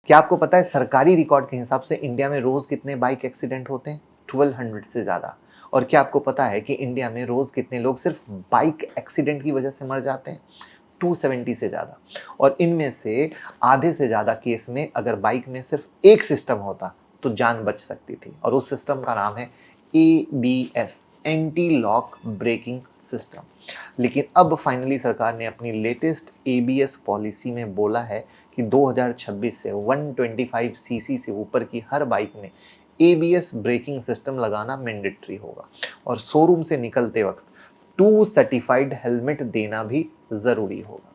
क्या आपको पता है सरकारी रिकॉर्ड के हिसाब से इंडिया में रोज कितने बाइक एक्सीडेंट होते हैं? 1200 से ज़्यादा। और क्या आपको पता है कि इंडिया में रोज कितने लोग सिर्फ बाइक एक्सीडेंट की वजह से मर जाते हैं? 270 से ज़्यादा। और इनमें से आधे से ज़्यादा केस में अगर बाइक में सिर्फ एक सिस्टम होता तो जान बच सकती थी, और उस सिस्टम का नाम है ABS, anti lock braking system. लेकिन अब फाइनली सरकार ने अपनी लेटेस्ट ABS पॉलिसी में बोला है कि 2026 से 125 सीसी से ऊपर की हर बाइक में ABS ब्रेकिंग सिस्टम लगाना मैंडेटरी होगा, और शोरूम से निकलते वक्त 2 सर्टिफाइड हेलमेट देना भी ज़रूरी होगा।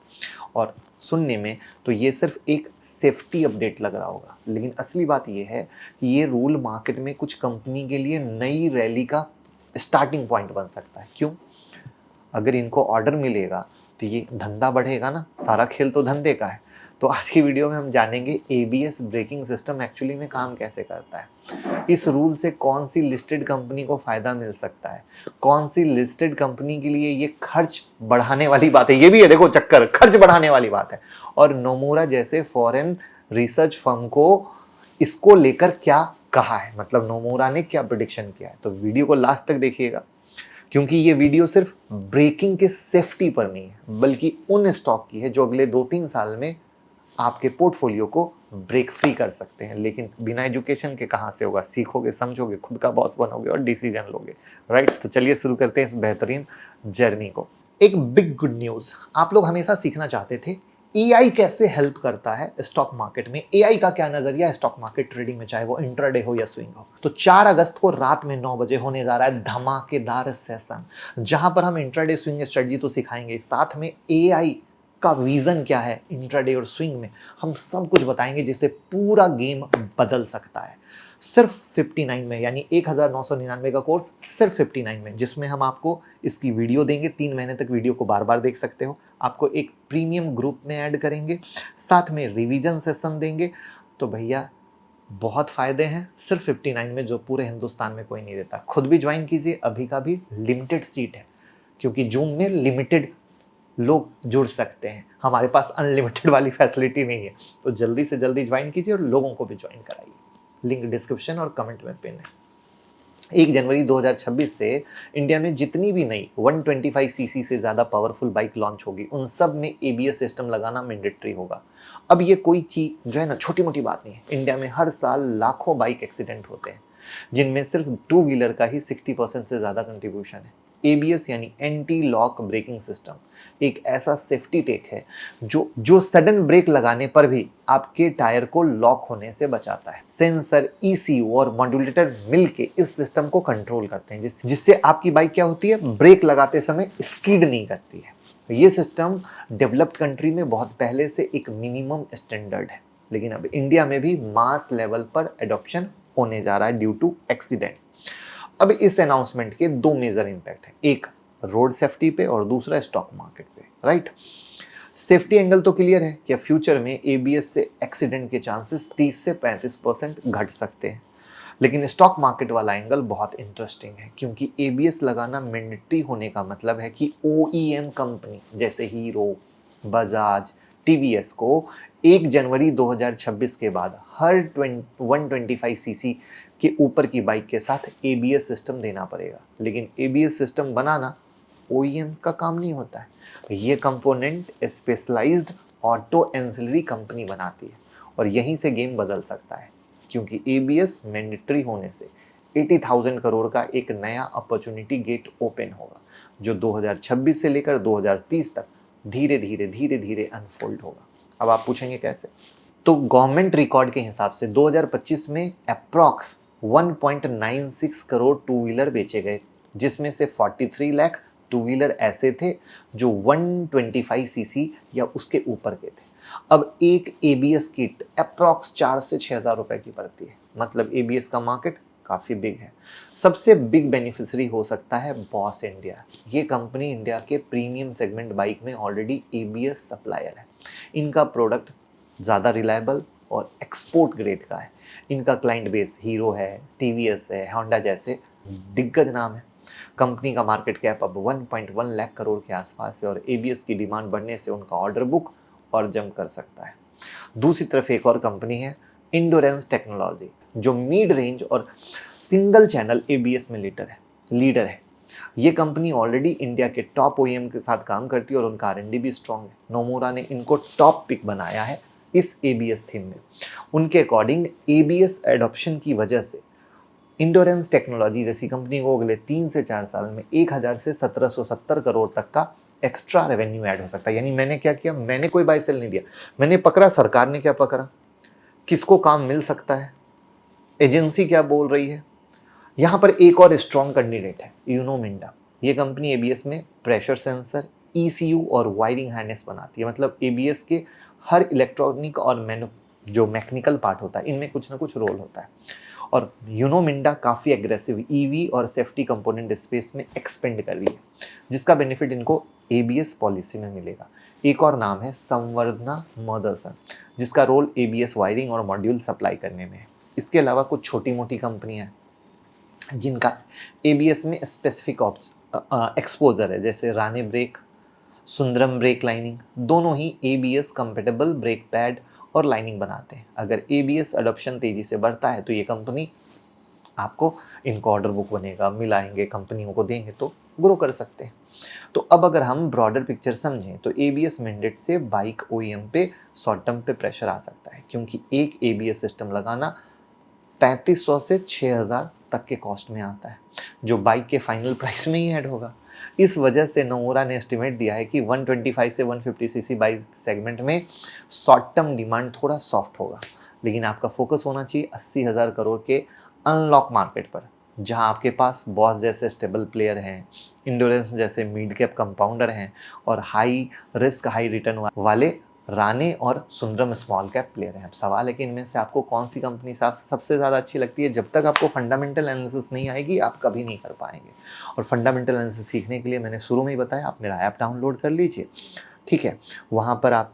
और सुनने में तो ये सिर्फ एक सेफ्टी अपडेट लग रहा होगा, लेकिन असली बात ये है कि ये रूल मार्केट में कुछ कंपनी के लिए नई रैली का स्टार्टिंग पॉइंट बन सकता है। क्यों? अगर इनको ऑर्डर मिलेगा तो ये धंधा बढ़ेगा ना, सारा खेल तो धंधे का है। तो आज की वीडियो में हम जानेंगे ABS ब्रेकिंग सिस्टम एक्चुअली में काम कैसे करता है, इस रूल से कौन सी लिस्टेड कंपनी को फ़ायदा मिल सकता है, कौन सी लिस्टेड कंपनी के लिए ये खर्च बढ़ाने वाली बात है, ये भी है देखो चक्कर, खर्च बढ़ाने वाली बात है, और नोमोरा जैसे फॉरेन रिसर्च फर्म को इसको लेकर क्या कहा है, मतलब नोमोरा ने क्या प्रेडिक्शन किया है। तो वीडियो को लास्ट तक देखिएगा, क्योंकि ये वीडियो सिर्फ ब्रेकिंग के सेफ्टी पर नहीं है, बल्कि उन स्टॉक की है जो अगले 2-3 साल में आपके पोर्टफोलियो को ब्रेक फ्री कर सकते हैं। लेकिन बिना एजुकेशन के कहाँ से होगा? सीखोगे, समझोगे, खुद का बॉस बनोगे और डिसीजन लोगे, राइट? तो चलिए शुरू करते हैं इस बेहतरीन जर्नी को। एक बिग गुड न्यूज़, आप लोग हमेशा सीखना चाहते थे AI कैसे हेल्प करता है स्टॉक मार्केट में, AI का क्या नजरिया है स्टॉक मार्केट ट्रेडिंग में, चाहे वो इंट्राडे हो या स्विंग हो। तो 4 अगस्त को रात में 9 बजे होने जा रहा है धमाकेदार सेशन, जहां पर हम इंट्राडे स्विंग स्ट्रेटजी तो सिखाएंगे, साथ में AI का विजन क्या है इंट्राडे और स्विंग में, हम सब कुछ बताएंगे जिससे पूरा गेम बदल सकता है। सिर्फ 59 में, यानी 1999 का कोर्स सिर्फ 59 में, जिसमें हम आपको इसकी वीडियो देंगे, 3 महीने तक वीडियो को बार बार देख सकते हो, आपको एक प्रीमियम ग्रुप में ऐड करेंगे, साथ में रिवीजन सेशन देंगे। तो भैया बहुत फ़ायदे हैं सिर्फ 59 में, जो पूरे हिंदुस्तान में कोई नहीं देता। खुद भी ज्वाइन कीजिए, अभी का भी लिमिटेड सीट है, क्योंकि जून में लिमिटेड लोग जुड़ सकते हैं, हमारे पास अनलिमिटेड वाली फैसिलिटी नहीं है। तो जल्दी से जल्दी ज्वाइन कीजिए और लोगों को भी ज्वाइन कराइए, लिंक डिस्क्रिप्शन और कमेंट में पिन है। 1 जनवरी 2026 से इंडिया में जितनी भी नई 125 सीसी से ज़्यादा पावरफुल बाइक लॉन्च होगी, उन सब में ABS सिस्टम लगाना मैंडेटरी होगा। अब ये कोई चीज़ जो है ना, छोटी मोटी बात नहीं है। इंडिया में हर साल लाखों बाइक एक्सीडेंट होते हैं, जिनमें सिर्फ 2 व्हीलर का ही 60% से ज़्यादा कंट्रीब्यूशन है। ABS यानी एंटी लॉक ब्रेकिंग सिस्टम एक ऐसा सेफ्टी टेक है जो सडन ब्रेक लगाने पर भी आपके टायर को लॉक होने से बचाता है। सेंसर, ECU और मॉड्यूलेटर मिलके इस सिस्टम को कंट्रोल करते हैं, जिससे आपकी बाइक क्या होती है, ब्रेक लगाते समय स्किड नहीं करती है। ये सिस्टम डेवलप्ड कंट्री में बहुत पहले से एक मिनिमम स्टैंडर्ड है, लेकिन अब इंडिया में भी मास लेवल पर एडॉप्शन होने जा रहा है ड्यू टू एक्सीडेंट। अब इस अनाउंसमेंट के 2 मेजर इम्पैक्ट है, एक रोड सेफ्टी पे और दूसरा स्टॉक मार्केट पे, राइट? सेफ्टी एंगल तो क्लियर है कि फ्यूचर में ABS से एक्सीडेंट के चांसेस 30 से 35% घट सकते हैं। लेकिन स्टॉक मार्केट वाला एंगल बहुत इंटरेस्टिंग है, क्योंकि ABS लगाना मैंडेटरी होने का मतलब है कि OEM कंपनी जैसे हीरो, बजाज, TVS को 1 जनवरी 2026 के बाद हर 125 सीसी के ऊपर की बाइक के साथ ABS सिस्टम देना पड़ेगा। लेकिन ABS सिस्टम बनाना OEM का काम नहीं होता है, ये component specialised auto ancillary company बनाती है, और यहीं से गेम बदल सकता है, क्योंकि ABS मैंडेटरी होने से 80,000 करोड़ का एक नया अपॉर्चुनिटी गेट ओपन होगा, जो 2026 से लेकर 2030 तक धीरे धीरे अनफोल्ड होगा। अब आप पूछेंगे कैसे? तो गवर्नमेंट रिकॉर्ड के हिसाब से 2025 में अप्रॉक्स 1.96 करोड़ टू व्हीलर बेचे गए, जिसमें से 43 लाख टू व्हीलर ऐसे थे जो 125 सीसी या उसके ऊपर के थे। अब एक ABS किट अप्रॉक्स 4 से 6 हज़ार रुपए की पड़ती है, मतलब ABS का मार्केट काफ़ी बिग है। सबसे बिग बेनिफिशियरी हो सकता है बॉस इंडिया। ये कंपनी इंडिया के प्रीमियम सेगमेंट बाइक में ऑलरेडी ABS सप्लायर है। इनका प्रोडक्ट ज़्यादा रिलायबल और एक्सपोर्ट ग्रेड का है। इनका क्लाइंट बेस हीरो है, TVS है, होंडा जैसे दिग्गज नाम है। कंपनी का मार्केट कैप अब 1.1 लाख करोड़ के आसपास है, और ABS की डिमांड बढ़ने से उनका ऑर्डर बुक और जंप कर सकता है। दूसरी तरफ एक और कंपनी है इंडोरेंस टेक्नोलॉजी, जो मिड रेंज और सिंगल चैनल एबीएस में लीडर है। ये कंपनी ऑलरेडी इंडिया के टॉप ओईएम के साथ काम करती है और उनका आरएनडी भी स्ट्रॉन्ग है। नोमोरा ने इनको टॉप पिक बनाया है इस एबीएस थीम में। उनके अकॉर्डिंग एबीएस एडॉप्शन की वजह से इंडोरेंस टेक्नोलॉजी जैसी कंपनी को अगले 3 से 4 साल में 1000 से 1770 करोड़ तक का एक्स्ट्रा रेवेन्यू ऐड हो सकता है। यानी मैंने क्या किया, मैंने कोई बाय सेल नहीं दिया, मैंने पकड़ा, सरकार ने क्या पकड़ा, किसको काम मिल सकता है, एजेंसी क्या बोल रही है। यहाँ पर एक और स्ट्रॉन्ग कैंडिडेट है यूनो मिंडा। ये कंपनी एबीएस में प्रेशर सेंसर, ईसीयू और वायरिंग हार्नेस बनाती है। मतलब एबीएस के हर इलेक्ट्रॉनिक और जो मैकेनिकल पार्ट होता है इनमें कुछ ना कुछ रोल होता है। और यूनो मिंडा काफ़ी एग्रेसिव ईवी और सेफ्टी कंपोनेंट स्पेस में एक्सपेंड कर रही है, जिसका बेनिफिट इनको एबीएस पॉलिसी में मिलेगा। एक और नाम है संवर्धना मदरसन, जिसका रोल एबीएस वायरिंग और मॉड्यूल सप्लाई करने में है। इसके अलावा कुछ छोटी मोटी कंपनियां हैं जिनका एबीएस में स्पेसिफिक एक्सपोजर है, जैसे राने ब्रेक, सुंदरम ब्रेक लाइनिंग, दोनों ही एबीएस कंपेटेबल ब्रेक पैड और लाइनिंग बनाते हैं। अगर एबीएस अडॉप्शन तेजी से बढ़ता है तो ये कंपनी आपको इनको ऑर्डर बुक बनेगा, मिलाएंगे, कंपनियों को देंगे तो ग्रो कर सकते हैं। तो अब अगर हम ब्रॉडर पिक्चर समझें तो एबीएस मैंडेट से बाइक ओईएम पे शॉर्ट टर्म पे प्रेशर आ सकता है, क्योंकि एक एबीएस सिस्टम लगाना 3500 से 6000 तक के कॉस्ट में आता है, जो बाइक के फाइनल प्राइस में ही ऐड होगा। इस वजह से नोमोरा ने एस्टिमेट दिया है कि 125 से 150 सीसी बाइक सेगमेंट में शॉर्ट टर्म डिमांड थोड़ा सॉफ्ट होगा, लेकिन आपका फोकस होना चाहिए 80,000 करोड़ के अनलॉक मार्केट पर, जहां आपके पास बॉस जैसे स्टेबल प्लेयर हैं, इंडोरेंस जैसे मिड कैप कंपाउंडर हैं और हाई रिस्क हाई रिटर्न वाले राने और सुंदरम स्मॉल कैप प्लेयर हैं। अब सवाल है कि इनमें से आपको कौन सी कंपनी सबसे ज़्यादा अच्छी लगती है। जब तक आपको फंडामेंटल एनालिसिस नहीं आएगी आप कभी नहीं कर पाएंगे। और फंडामेंटल एनालिसिस सीखने के लिए मैंने शुरू में ही बताया, आप मेरा ऐप डाउनलोड कर लीजिए, ठीक है। वहाँ पर आप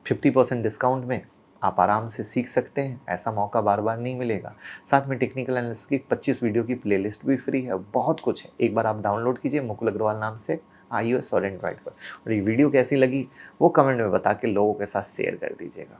50% डिस्काउंट में आप आराम से सीख सकते हैं, ऐसा मौका बार बार नहीं मिलेगा। साथ में टेक्निकल एनालिसिस की 25 वीडियो की प्लेलिस्ट भी फ्री है, बहुत कुछ है। एक बार आप डाउनलोड कीजिए मुकुल अग्रवाल नाम से, iOS और एंड्रॉइड पर। और ये वीडियो कैसी लगी वो कमेंट में बता के लोगों के साथ शेयर कर दीजिएगा।